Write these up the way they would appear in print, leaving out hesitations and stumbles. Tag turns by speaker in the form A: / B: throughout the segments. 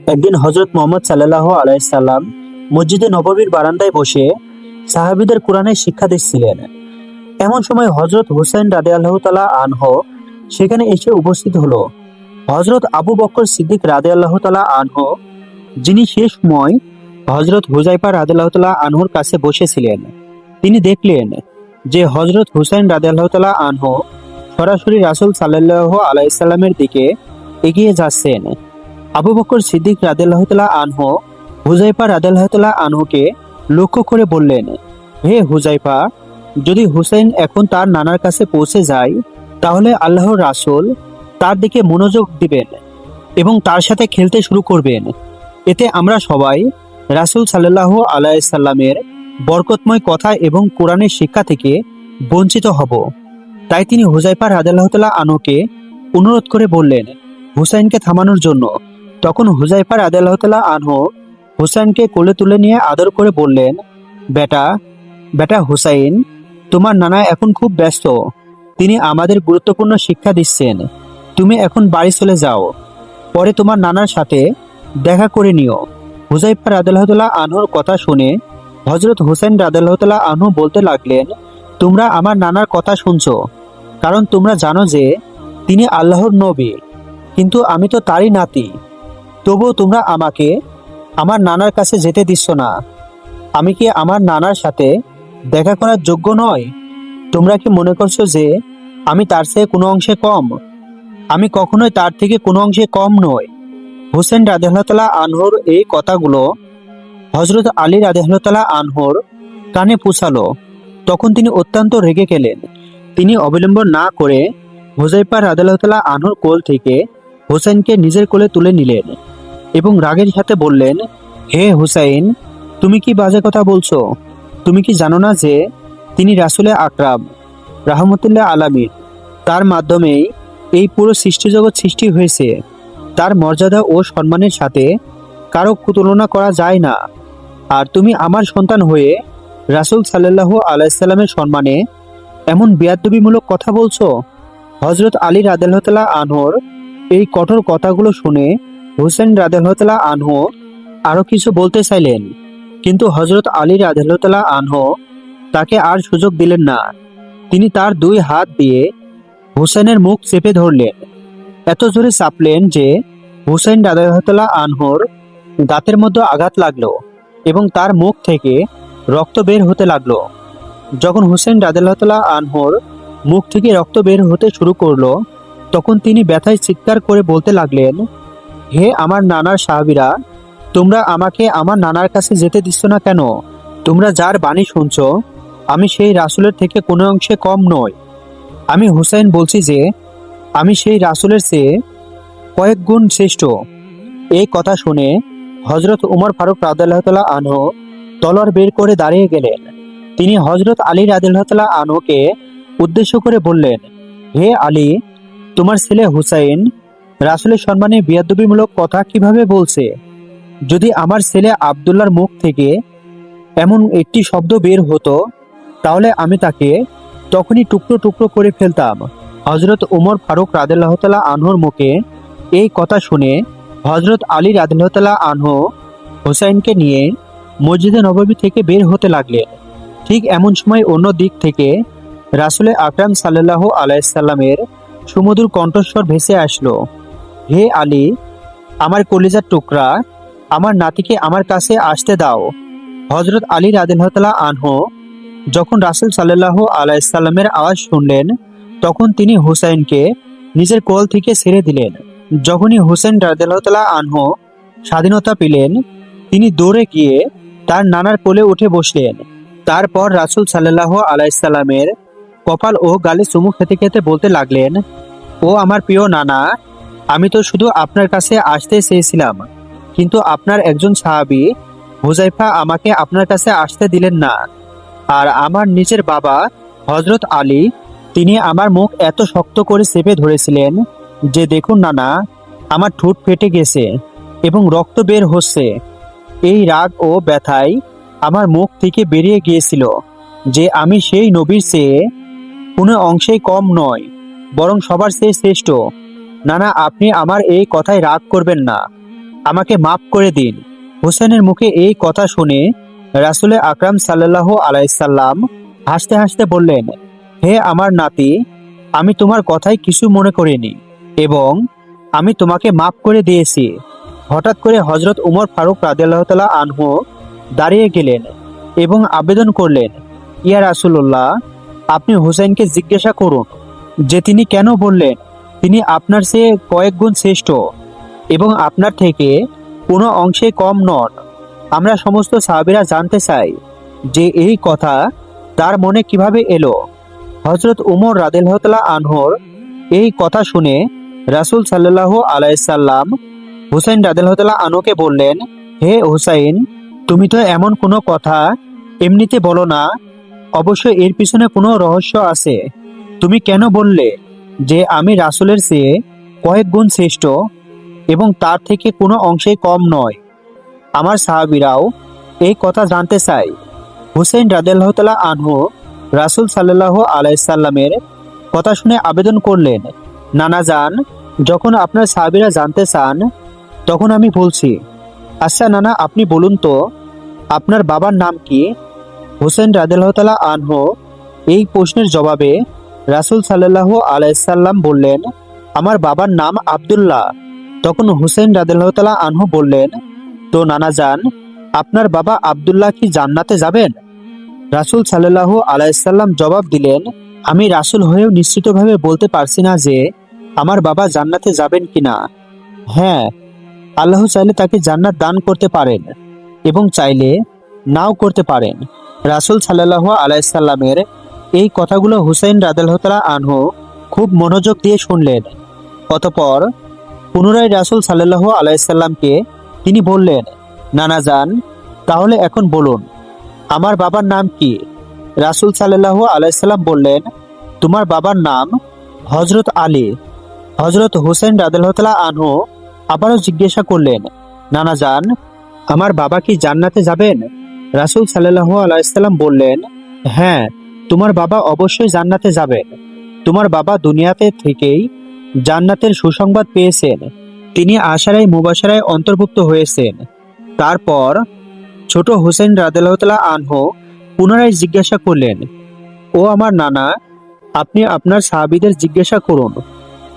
A: একদিন হযরত মুহাম্মদ সাল্লাল্লাহু আলাইহি সাল্লাম মসজিদে নববীর বারান্দায় বসে সাহাবীদের কোরআনের শিক্ষা দিচ্ছিলেন। এমন সময় হযরত হুসাইন রাদিয়াল্লাহু তাআলা আনহু সেখানে এসে উপস্থিত হলো। হযরত আবু বকর সিদ্দিক রাদিয়াল্লাহু তাআলা আনহু, যিনি সে সময় হযরত হুযায়ফা রাদিয়াল্লাহু তাআলা আনহুর কাছে বসেছিলেন, তিনি দেখলেন যে হযরত হুসাইন রাদিয়াল্লাহু তাআলা আনহু সরাসরি রাসূল সাল্লাল্লাহু আলাইহি সাল্লামের দিকে এগিয়ে যাচ্ছেন। আবু বকর সিদ্দিক রাদিয়াল্লাহু তাআলা আনহু হুযায়ফা রাদিয়াল্লাহু তাআলা আনহুকে লক্ষ্য করে বললেন, হে হুযায়ফা, যদি হুসাইন এখন তার নানার কাছে পৌঁছে যায় তাহলে আল্লাহর রাসূল তার দিকে মনোযোগ দিবেন এবং তার সাথে খেলতে শুরু করবেন। এতে আমরা সবাই রাসূল সাল্লাল্লাহু আলাইহি সাল্লামের বরকতময় কথা এবং কোরআনের শিক্ষা থেকে বঞ্চিত হব। তাই তিনি হুযায়ফা রাদিয়াল্লাহু তাআলা আনহুকে অনুরোধ করে বললেন হুসাইনকে থামানোর জন্য। তখন হুযায়ফা রাদিয়াল্লাহু তাআলা আনহু হুসাইনকে কোলে তুলে নিয়ে আদর করে বললেন, বেটা বেটা হুসাইন, তোমার নানা এখন খুব ব্যস্ত, তিনি আমাদের গুরুত্বপূর্ণ শিক্ষা দিচ্ছেন। তুমি এখন বাড়ি চলে যাও, পরে তোমার নানার সাথে দেখা করে নিও। হুযায়ফা রাদিয়াল্লাহু তাআলা আনহুর কথা শুনে হযরত হুসাইন রাদিয়াল্লাহু তাআলা আনহু বলতে লাগলেন, তোমরা আমার নানার কথা শুনছো, কারণ তোমরা জানো যে তিনি আল্লাহর নবী, কিন্তু আমি তো তারই নাতি। তবুও তোমরা আমাকে আমার নানার কাছে যেতে দিচ্ছ না। আমি কি আমার নানার সাথে দেখা করার যোগ্য নয়? তোমরা কি মনে করছো যে আমি তার চেয়ে কোনো অংশে কম? আমি কখনোই তার থেকে কোনো অংশে কম নই। হুসেন রাদিয়াল্লাহু তাআলা আনহুর এই কথাগুলো হযরত আলী রাদিয়াল্লাহু তাআলা আনহুর কানে পৌঁছালো। তখন তিনি অত্যন্ত রেগে গেলেন। তিনি অবিলম্ব না করে হুযায়ফা রাদিয়াল্লাহু তাআলা আনহুর কোল থেকে হুসাইনকে নিজের কোলে তুলে নিলেন এবং রাগের সাথে বললেন, হে হুসাইন, তুমি কি বাজে কথা বলছো? তুমি কি জানো না যে তিনি রাসূলে আকরাম রাহমাতুল্লাহ আলামিন, তার মাধ্যমেই এই পুরো সৃষ্টিজগৎ সৃষ্টি হয়েছে। তার মর্যাদা ও সম্মানের সাথে কারো তুলনা করা যায় না। আর তুমি আমার সন্তান হয়ে রাসূল সাল্লাল্লাহু আলাইহি সাল্লামের সম্মানে এমন বেয়াদবিমূলক কথা বলছো? হযরত আলী রাদিয়াল্লাহু তাআলা আনহুর এই কঠোর কথাগুলো শুনে হুসেন রাদিয়াল্লাহু তাআলা আনহু আরো কিছু বলতে চাইলেন, কিন্তু হযরত আলী রাদিয়াল্লাহু তাআলা আনহু তাকে আর সুযোগ দিলেন না। তিনি তার দুই হাত দিয়ে হুসেনের মুখ চেপে ধরলেন, এত জোরে চাপলেন যে হুসেন রাদিয়াল্লাহু তাআলা আনহুর দাঁতের মধ্যে আঘাত লাগলো এবং তার মুখ থেকে রক্ত বের হতে লাগলো। যখন হুসেন রাদিয়াল্লাহু তাআলা আনহুর মুখ থেকে রক্ত বের হতে শুরু করলো, তখন তিনি ব্যথায় চিৎকার করে বলতে লাগলেন, হে আমার নানার সাহাবীরা, তোমরা আমাকে আমার নানার কাছে যেতে দিচ্ছ না কেন? তোমরা যার বাণী শুনছো, আমি সেই রাসূলের থেকে কোনো অংশে কম নই। আমি হুসাইন বলছি যে আমি সেই রাসূলের চেয়ে কয়েক গুণ শ্রেষ্ঠ। এই কথা শুনে হযরত উমর ফারুক রাদিয়াল্লাহু তাআলা আনহু তলোয়ার বের করে দাঁড়িয়ে গেলেন। তিনি হযরত আলী রাদিয়াল্লাহু তাআলা আনহুকে উদ্দেশ্য করে বললেন, হে আলী, তোমার ছেলে হুসাইন রাসূলের সম্মানে বেয়াদবিমূলক কথা কিভাবে বলছে? যদি আমার ছেলে আব্দুল্লাহর মুখ থেকে এমন একটি শব্দ বের হতো, তাহলে আমি তাকে তখনই টুকরো টুকরো করে ফেলতাম। হযরত উমর ফারুক রাদিয়াল্লাহু তাআলা আনহুর মুখে এই কথা শুনে হযরত আলী রাদিয়াল্লাহু তাআলা আনহু হুসাইনকে নিয়ে মসজিদে নববী থেকে বের হতে লাগলেন। ঠিক এমন সময় অন্য দিক থেকে রাসূলে আকরাম সাল্লাল্লাহু আলাইহি সাল্লামের সুমধুর কণ্ঠস্বর ভেসে আসলো, হে আলী, আমার কলিজার টুকরা, আমার নাতিকে আমার কাছে আসতে দাও। হযরত আলী রাদিয়াল্লাহু তাআলা আনহু যখন রাসূল সাল্লাল্লাহু আলাইহি সাল্লামের আওয়াজ শুনলেন, তখন তিনি হুসাইনকে নিজের কোল থেকে ছেড়ে দিলেন। যখনই হুসেন রাদিয়াল্লাহু তাআলা আনহু স্বাধীনতা পেলেন, তিনি দৌড়ে গিয়ে তার নানার কোলে উঠে বসলেন। তারপর রাসূল সাল্লাল্লাহু আলাইহি সাল্লামের কপাল ও গালে চুমু খেতে খেতে বলতে লাগলেন, ও আমার প্রিয় নানা, আমি তো শুধু আপনার কাছে আসতে চেয়েছিলাম, কিন্তু আপনার একজন সাহাবী হুযায়ফা আমাকে আপনার কাছে আসতে দিলেন না। আর আমার নিজের বাবা হযরত আলী, তিনি আমার মুখ এত শক্ত করে চেপে ধরেছিলেন যে দেখুন নানা, আমার ঠোঁট ফেটে গেছে এবং রক্ত বের হচ্ছে। এই রাগ ও ব্যথায় আমার মুখ থেকে বেরিয়ে গিয়েছিল যে আমি সেই নবীর চেয়ে কোনো অংশেই কম নয়, বরং সবার চেয়ে শ্রেষ্ঠ। নানা, আপনি আমার এই কথায় রাগ করবেন না। আমাকে মাফ করে দিন। হুসেনের মুখে এই কথা শুনে রাসূলে আকরাম সাল্লাল্লাহু আলাইহি সাল্লাম হাসতে হাসতে বললেন, হে আমার নাতি, আমি তোমার কথাই কিছু মনে করিনি এবং আমি তোমাকে মাফ করে দিয়েছি। হঠাৎ করে হযরত উমর ফারুক রাদিয়াল্লাহু তাআলা আনহু দাঁড়িয়ে গেলেন এবং আবেদন করলেন, ইয়া রাসূলুল্লাহ, আপনি হুসাইনকে জিজ্ঞাসা করুন যে তিনি কেন বললেন তিনি আপনার চেয়ে কয়েক গুণ শ্রেষ্ঠ এবং আপনার থেকে কোনো অংশে কম নন। আমরা সমস্ত সাহাবীরা জানতে চাই যে এই কথা তার মনে কিভাবে এলো। হযরত উমর রাদিয়াল্লাহু তাআলা আনহুর এই কথা শুনে রাসূল সাল্লাল্লাহু আলাইহি সাল্লাম হুসাইন রাদিয়াল্লাহু তাআলা আনহুকে বললেন, হে হুসাইন, তুমি তো এমন কোনো কথা এমনিতে বলো না, অবশ্যই এর পিছনে কোনো রহস্য আছে। তুমি কেন বললে যে আমি রাসূলের চেয়ে কয়েক গুণ শ্রেষ্ঠ এবং তার থেকে কোনো অংশে কম নয়? আমার সাহাবীরাও এই কথা জানতে চায়। হুসাইন রাদিয়াল্লাহু তাআলা আনহু রাসূল সাল্লাল্লাহু আলাইহি সাল্লামের কথা শুনে আবেদন করলেন, নানা যান, যখন আপনার সাহাবীরা জানতে চান তখন আমি বলছি। আচ্ছা নানা, আপনি বলুন তো আপনার বাবার নাম কি? হুসেন রাদিয়াল্লাহু তাআলা আনহু এই প্রশ্নের জবাবে রাসূল সাল্লাল্লাহু আলাইহি সাল্লাম বললেন, আমার বাবার নাম আব্দুল্লাহ। তখন হুসেন রাদিয়াল্লাহু তাআলা আনহু বললেন, তো নানা যান, আপনার বাবা আব্দুল্লাহ কি জান্নাতে যাবেন? রাসূল সাল্লাল্লাহু আলাইহি সাল্লাম জবাব দিলেন, আমি রাসূল হয়েও নিশ্চিতভাবে বলতে পারছি না যে আমার বাবা জান্নাতে যাবেন কিনা। হ্যাঁ, আল্লাহ চাইলে তাকে জান্নাত দান করতে পারেন এবং চাইলে নাও করতে পারেন। রাসূল সাল্লাল্লাহু আলাইহি সাল্লামের এই কথাগুলো হুসাইন রাদিয়াল্লাহু তাআলা আনহু খুব মনোযোগ দিয়ে শুনলেন। অতঃপর পুনরায় রাসূল সাল্লাল্লাহু আলাইহি সাল্লামকে তিনি বললেন, নানা যান, তাহলে এখন বলুন আমার বাবার নাম কি? রাসূল সাল্লাল্লাহু আলাইহি সাল্লাম বললেন, তোমার বাবার নাম হযরত আলী। হযরত হুসাইন রাদিয়াল্লাহু তাআলা আনহু আবারও জিজ্ঞাসা করলেন, নানা যান, আমার বাবা কি জান্নাতে যাবেন? রাসূল সাল্লাল্লাহু আলাইহি সাল্লাম বললেন, হ্যাঁ, তোমার বাবা অবশ্যই জান্নাতে যাবেন। তোমার বাবা দুনিয়াতে থেকেই জান্নাতের সুসংবাদ পেয়েছেন। তিনি আশারায়ে মুবাশশারায় অন্তর্ভুক্ত হয়েছেন। তারপর ছোট হুসেন রাদিয়াল্লাহু তাআলা আনহু পুনরায় জিজ্ঞাসা করলেন, ও আমার নানা, আপনি আপনার সাহাবীদের জিজ্ঞাসা করুন,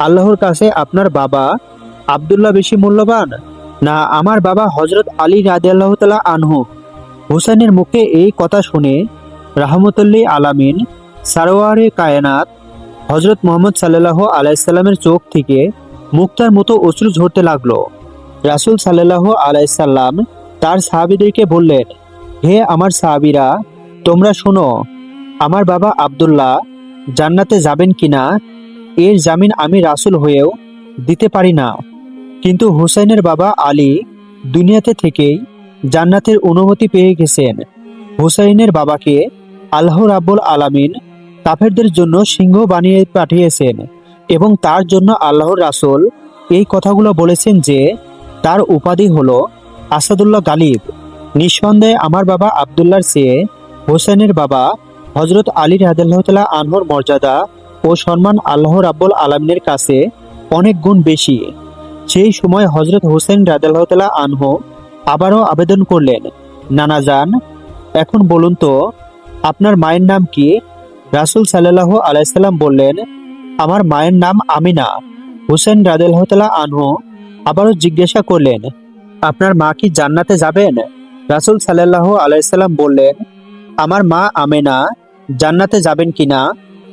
A: আল্লাহর কাছে আপনার বাবা আব্দুল্লাহ বেশি মূল্যবান না আমার বাবা হযরত আলী রাদিয়াল্লাহু তাআলা আনহু? হুসাইনের মুখে এই কথা শুনে রাহমাতুল্লিল আলামিন সারওয়ারে কায়নাত হযরত মুহাম্মদ সাল্লাল্লাহু আলাইহি সাল্লামের চোখ থেকে মুক্তার মতো অশ্রু ঝরতে লাগলো। রাসূল সাল্লাল্লাহু আলাইহি সাল্লাম তার সাহাবীদেরকে বললেন, হে আমার সাহাবীরা, তোমরা শোনো, আমার বাবা আব্দুল্লাহ জান্নাতে যাবেন কিনা এর জামিন আমি রাসূল হয়েও দিতে পারি না, কিন্তু হুসাইনের বাবা আলী দুনিয়াতে থেকেই জান্নাতের অনুমতি পেয়ে গেছেন। হুসাইনের বাবাকে আল্লাহ রাব্বুল আলামিন কাফেরদের জন্য সিংহ বানিয়ে পাঠিয়েছেন এবং তার জন্য আল্লাহর রাসূল এই কথাগুলো বলেছেন যে তার উপাধি হলো আসাদুল্লাহ গালিব। নিঃসন্দেহে আমার বাবা আব্দুল্লাহর চেয়ে হুসাইনের বাবা হযরত আলী রাদিয়াল্লাহু তাআলা আনহুর মর্যাদা ও সম্মান আল্লাহ রাব্বুল আলামিনের কাছে অনেক গুণ বেশি। সেই সময় হযরত হুসাইন রাদিয়াল্লাহু তাআলা আনহু আবারও আবেদন করলেন, নানা যান, এখন বলুন তো আপনার মায়ের নাম কি? রাসূল সাল্লাল্লাহু আলাইহি সাল্লাম বললেন, আমার মায়ের নাম আমিনা। হুসাইন রাদিয়াল্লাহু তাআলা আনহু আবারও জিজ্ঞাসা করলেন, আপনার মা কি জান্নাতে যাবেন? রাসূল সাল্লাল্লাহু আলাইহি সাল্লাম বললেন, আমার মা আমিনা জান্নাতে যাবেন কিনা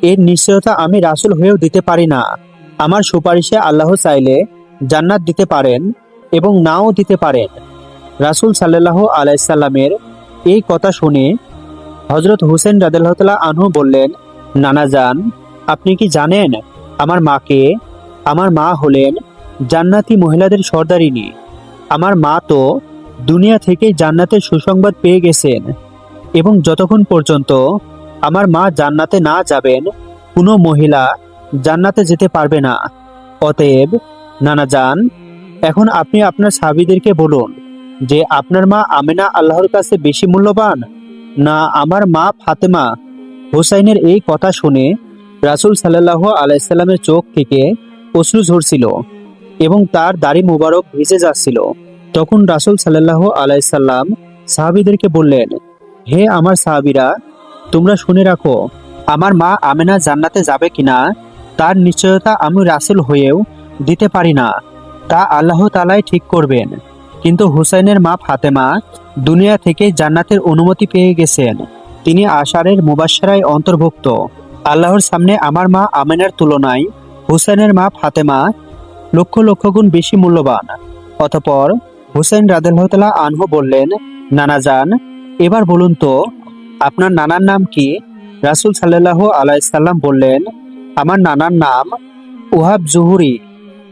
A: এর নিশ্চয়তা আমি রাসূল হয়েও দিতে পারি না। আমার সুপারিশে আল্লাহ চাইলে জান্নাত দিতে পারেন এবং নাও দিতে পারেন। রাসূল সাল্লাল্লাহু আলাইহি সাল্লামের এই কথা শুনে হযরত হুসেন রাদিয়াল্লাহু তাআলা আনহু বললেন, নানা যান, আপনি কি জানেন আমার মাকে? আমার মা হলেন জান্নাতি মহিলাদের সর্দারিনী। আমার মা তো দুনিয়া থেকেই জান্নাতের সুসংবাদ পেয়ে গেছেন এবং যতক্ষণ পর্যন্ত আমার মা জান্নাতে না যাবেন কোনো মহিলা জান্নাতে যেতে পারবে না। অতএব নানা যান, এখন আপনি আপনার সাহাবীদেরকে বলুন যে আপনার মা আমিনা আল্লাহর কাছে বেশি মূল্যবান না আমার মা ফাতেমা? হুসাইনের এই কথা শুনে রাসূল সাল্লাল্লাহু আলাইহি সাল্লামের চোখ থেকে অশ্রু ঝরছিল এবং তার দাড়ি মোবারক ভিজে যাচ্ছিল। তখন রাসূল সাল্লাল্লাহু আলাইহি সাল্লাম সাহাবীদেরকে বললেন, হে আমার সাহাবীরা, তোমরা শুনে রাখো, আমার মা আমেনা জান্নাতে যাবে কিনা তার নিশ্চয়তা আমি রাসূল হয়েও দিতে পারি না, তা আল্লাহ তাআলাই ঠিক করবেন। কিন্তু হুসাইনের মা ফাতেমা দুনিয়া থেকে জান্নাতের অনুমতি পেয়ে গেছেন, তিনি আশারের মুবাশশারায় অন্তর্ভুক্ত। আল্লাহর সামনে আমার মা আমেনার তুলনায় হুসাইনের মা ফাতেমা লক্ষ লক্ষ গুণ বেশি মূল্যবান। অতঃপর হুসাইন রাদিয়াল্লাহু তাআলা আনহু বললেন, নানা যান, এবার বলুন তো আপনার নানার নাম কি? রাসূল সাল্লাল্লাহু আলাইহি সাল্লাম বললেন, আমার নানার নাম ওহাব জুহুরি।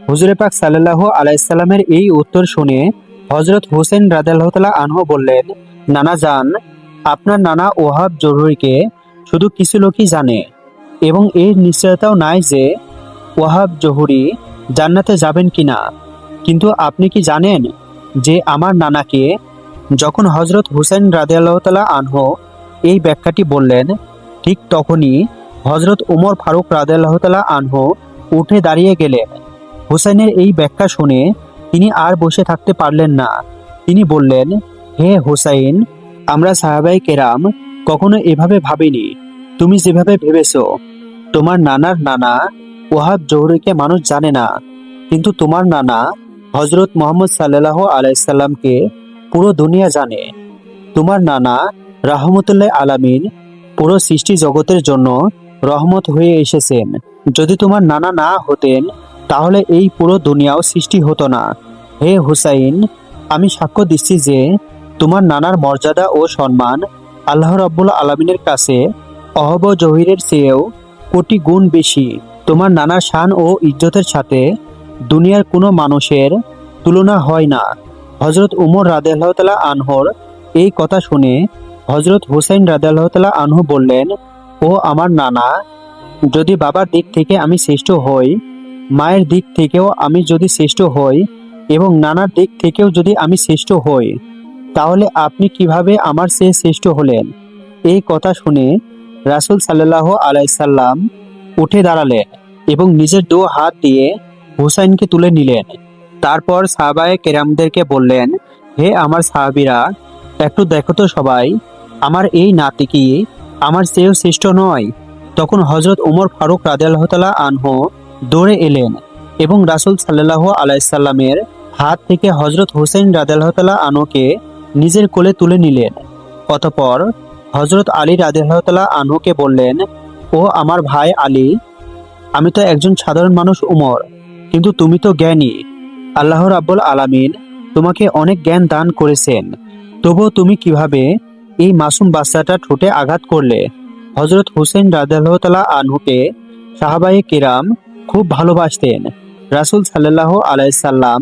A: হুজুরে পাক সাল্লাল্লাহু আলাইহি সাল্লামের এই উত্তর শুনে হযরত হুসেন রাদিয়াল্লাহু তাআলা আনহু বললেন, নানা যান, আপনার নানা ওহাব জহুরীকে শুধু কিছু লোকই জানে এবং এর নিশ্চয়তাও নাই যে ওহাব জহুরী জান্নাতে যাবেন কিনা। কিন্তু আপনি কি জানেন যে আমার নানাকে? যখন হযরত হুসেন রাদিয়াল্লাহু তাআলা আনহু এই ব্যাখ্যাটি বললেন, ঠিক তখনই হযরত ওমর ফারুক রাদিয়াল্লাহু তাআলা আনহু উঠে দাঁড়িয়ে গেলেন। হুসাইনের এই ব্যাখ্যা শুনে তিনি আর বসে থাকতে পারলেন না। তিনি বললেন, হে হুসাইন, আমরা সাহাবায়ে কেরাম কখনো এভাবে ভাবিনি তুমি যেভাবে ভেবেছো। তোমার নানার নানা ওহাব জহুরীকে মানুষ জানে না, কিন্তু তোমার নানা হযরত মুহাম্মদ সাল্লাল্লাহু আলাইহি সাল্লামকে পুরো দুনিয়া জানে। তোমার নানা রাহমাতুল্লাহ আলামিন পুরো সৃষ্টি জগতের জন্য রহমত হয়ে এসেছেন। যদি তোমার নানা না হতেন তাহলে এই পুরো দুনিয়াও সৃষ্টি হতো না। হে হুসাইন, আমি সাক্ষ্য দিচ্ছি যে তোমার নানার মর্যাদা ও সম্মান আল্লাহ রাব্বুল আলামিনের কাছে ওহাব জহিরের চেয়েও কোটি গুণ বেশি। তোমার নানার শান ও ইজ্জতের সাথে দুনিয়ার কোনো মানুষের তুলনা হয় না। হযরত উমর রাদিয়াল্লাহু তাআলা আনহুর এই কথা শুনে হযরত হুসাইন রাদিয়াল্লাহু তাআলা আনহু বললেন, ও আমার নানা, যদি বাবার দিক থেকে আমি শ্রেষ্ঠ হই, মায়ের দিক থেকেও আমি যদি শ্রেষ্ঠ হই এবং নানার দিক থেকেও যদি আমি শ্রেষ্ঠ হই, তাহলে আপনি কিভাবে আমার চেয়ে শ্রেষ্ঠ হলেন? এই কথা শুনে রাসূল সাল্লাল্লাহু আলাইহি সাল্লাম উঠে দাঁড়ালেন এবং নিজের দু হাত দিয়ে হুসাইনকে তুলে নিলেন। তারপর সাহাবায়ে কেরামদেরকে বললেন, হে আমার সাহাবীরা, একটু দেখো তো সবাই, আমার এই নাতি কি আমার চেয়েও শ্রেষ্ঠ নয়? তখন হযরত ওমর ফারুক রাদিয়াল্লাহু তাআলা আনহু দৌড়ে এলেন এবং রাসূল সাল্লাল্লাহু আলাইহি সাল্লামের হাত থেকে হযরত হুসাইন রাদিয়াল্লাহু তাআলা আনহুকে নিজের কোলে তুলে নিলেন। অতঃপর হযরত আলী রাদিয়াল্লাহু তাআলা আনহুকে বললেন, ও আমার ভাই আলী, আমি তো একজন সাধারণ মানুষ উমর, কিন্তু তুমি তো জ্ঞানী। আল্লাহ রাব্বুল আলামিন তোমাকে অনেক জ্ঞান দান করেছেন, তবুও তুমি কিভাবে এই মাসুম বাচ্চাটা ঠোঁটে আঘাত করলে? হযরত হুসেন রাদিয়াল্লাহু তাআলা আনহুকে সাহাবায়ে কিরাম খুব ভালোবাসতেন। রাসূল সাল্লাল্লাহু আলাইহি সাল্লাম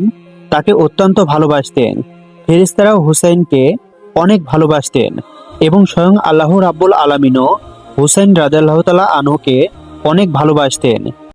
A: তাকে অত্যন্ত ভালোবাসতেন। ফেরেশতারাও হুসাইনকে অনেক ভালোবাসতেন এবং স্বয়ং আল্লাহ রাব্বুল আলামিনও হুসাইন রাদিয়াল্লাহু তাআলা আনহুকে অনেক ভালোবাসতেন।